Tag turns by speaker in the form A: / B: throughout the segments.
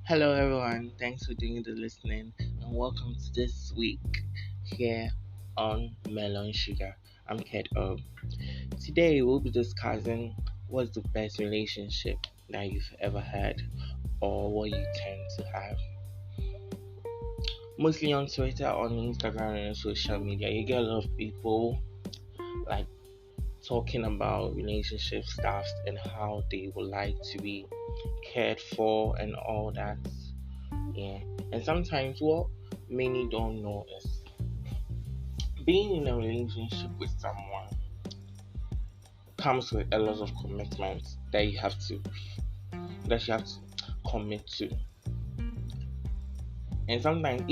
A: Hello, everyone. Thanks for doing the listening, and welcome to this week here on Melon Sugar. I'm Ked. Today we'll be discussing what's the best relationship that you've ever had, or what you tend to have. Mostly on Twitter, on Instagram, and social media, you get a lot of people like talking about relationship stuff and how they would like to be cared for and all that. Yeah. And sometimes what many don't know is being in a relationship with someone comes with a lot of commitment that you have to commit to. And sometimes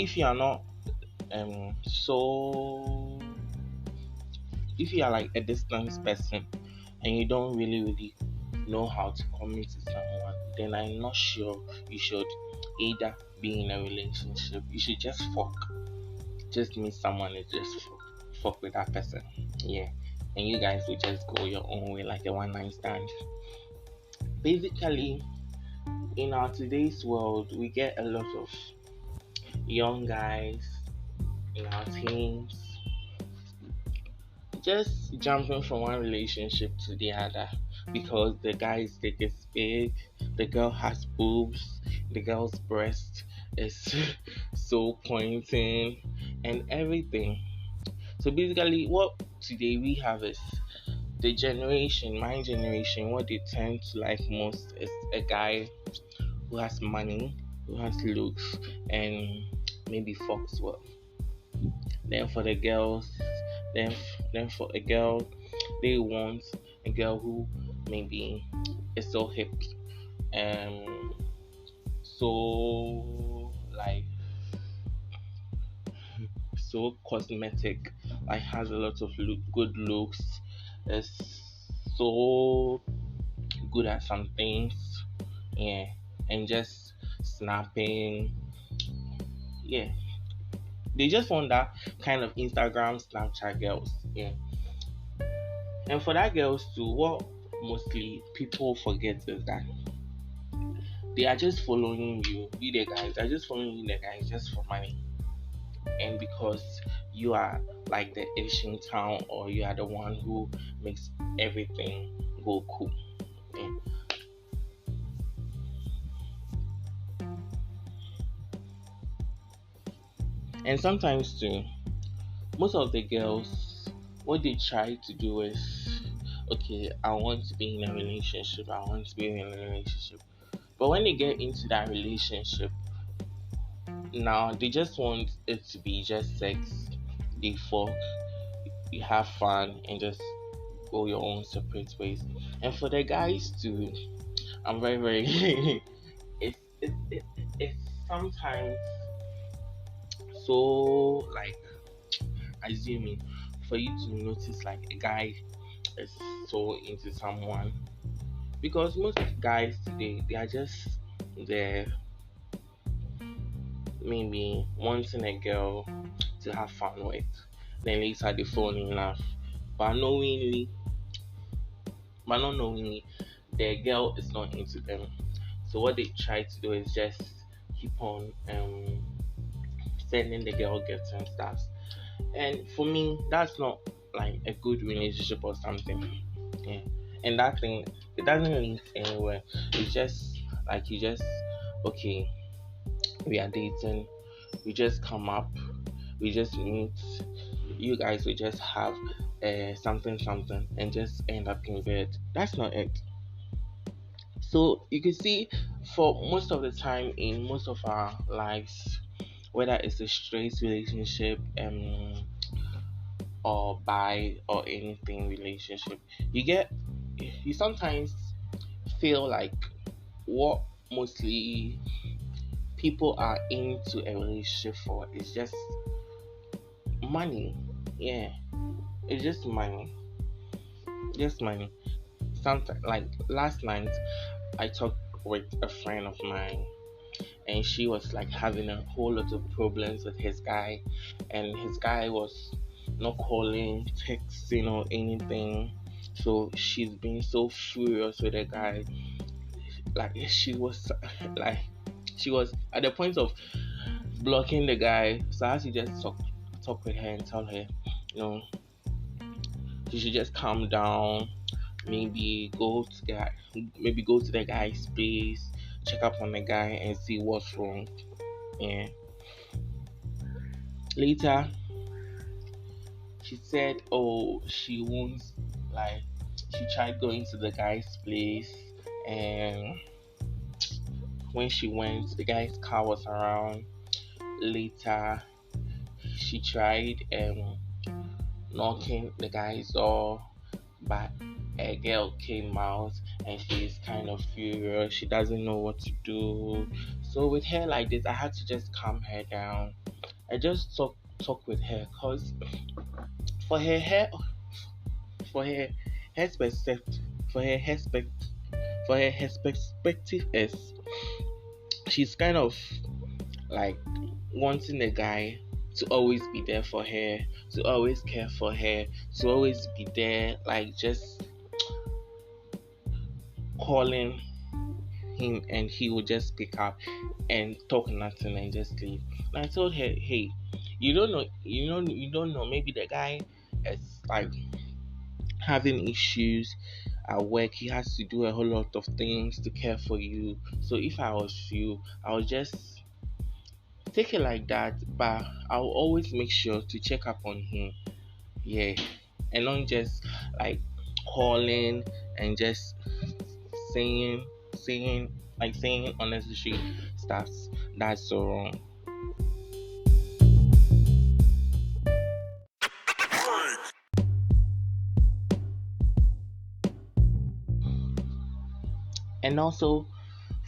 A: so if you are like a distance person and you don't really know how to commit to someone, then I'm not sure you should either be in a relationship. You should just meet someone and just fuck with that person. Yeah. And you guys will just go your own way like a one night stand. Basically, in our today's world, we get a lot of young guys in our teens just jumping from one relationship to the other because the guy's dick is big, the girl has boobs, the girl's breast is so pointing, and everything. So basically, what today we have is my generation, what they tend to like most is a guy who has money, who has looks, and maybe fucks well. Then for the girls, then for a girl, they want a girl who maybe is so hip, and so like so cosmetic, like has a lot of good looks, is so good at some things, yeah, and just snapping, yeah. They just want that kind of Instagram, Snapchat girls, yeah. And for that girls too, what mostly people forget is that they are just following you, the guys, they're just following you, the guys, just for money, and because you are like the Asian town, or you are the one who makes everything go cool. Yeah. And sometimes too, most of the girls, what they try to do is, okay, I want to be in a relationship, I want to be in a relationship. But when they get into that relationship, now they just want it to be just sex, they fuck, you have fun, and just go your own separate ways. And for the guys too, I'm very it's sometimes so like assuming for you to notice like a guy is so into someone, because most guys today, they are just there maybe wanting a girl to have fun with, then later they fall in love, but knowingly but not knowingly the girl is not into them. So what they try to do is just keep on sending the girl gifts and stuff. And for me, that's not like a good relationship or something. Yeah. And that thing, it doesn't lead anywhere. It's just like you just, okay, we are dating, we just come up, we just meet, you guys will just have something and just end up in bed. That's not it. So you can see, for most of the time in most of our lives, whether it's a straight relationship, or bi or anything relationship, you sometimes feel like what mostly people are into a relationship for is just money. Yeah, it's just money. Just money. Sometimes, like last night, I talked with a friend of mine, and she was like having a whole lot of problems with his guy, and his guy was not calling, texting, or anything. So she's been so furious with the guy. Like she was like She was at the point of blocking the guy, so I had to just talk with her and tell her, you know, she should just calm down. Maybe maybe go to the guy's place, check up on the guy and see what's wrong. Yeah. Later, she said, "Oh, she won't like." She tried going to the guy's place, and when she went, the guy's car was around. Later, she tried knocking the guy's door, but a girl came out and she's kind of furious. She doesn't know what to do. So with her like this, I had to just calm her down. I just talk with her, cause for her hair for her her perspective for her her perspective is she's kind of like wanting the guy to always be there for her, to always care for her, to always be there, like just calling him and he would just pick up and talk nothing and just leave. And I told her, hey, you don't know, maybe the guy is like having issues at work. He has to do a whole lot of things to care for you. So if I was you, I would just take it like that, but I'll always make sure to check up on him. Yeah. And not just like calling and just saying saying unnecessary stuff. That's so wrong. And also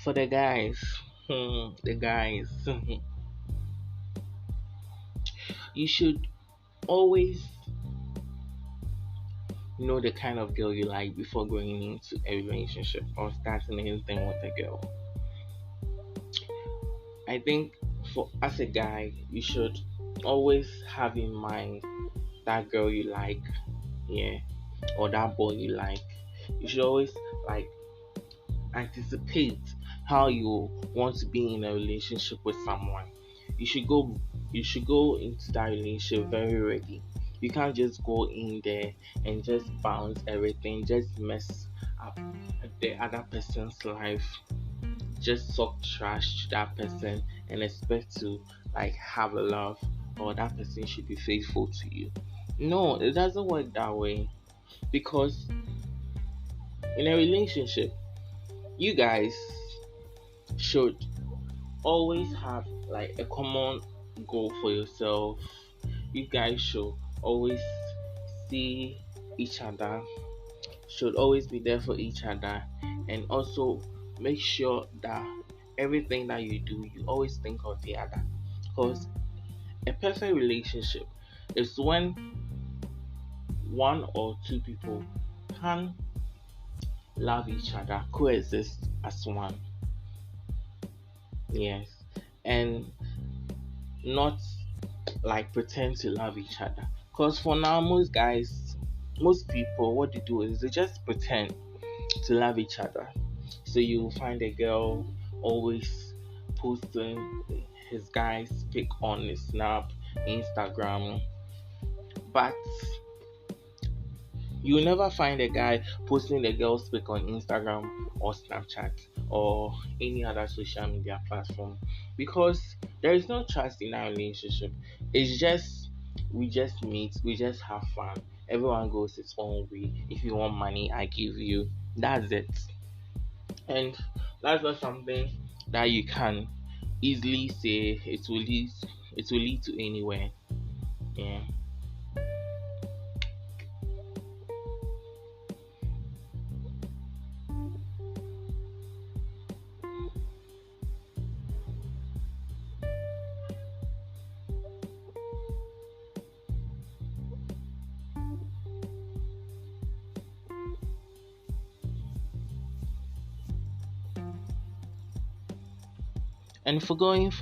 A: for the guys, the guys, you should always know the kind of girl you like before going into a relationship or starting anything with a girl. I think for as a guy, you should always have in mind that girl you like, yeah, or that boy you like. You should always like anticipate how you want to be in a relationship with someone. You should go into that relationship very ready. You can't just go in there and just bounce everything, just mess up the other person's life, just talk trash to that person and expect to like have a love or that person should be faithful to you. No, it doesn't work that way, because in a relationship, you guys should always have like a common goal for yourself. You guys should always see each other, should always be there for each other, and also make sure that everything that you do, you always think of the other. Because a perfect relationship is when one or two people can love each other, coexist as one. Yes. And not like pretend to love each other. Because for now, most people, what they do is they just pretend to love each other. So you find a girl always posting his guy's pic on his Snap, Instagram, but you will never find a guy posting the girl's pic on Instagram or Snapchat or any other social media platform, because there is no trust in our relationship. It's just we just meet, we just have fun. Everyone goes its own way. If you want money, I give you. That's it. And that's not something that you can easily say it will lead to anywhere. Yeah. And for going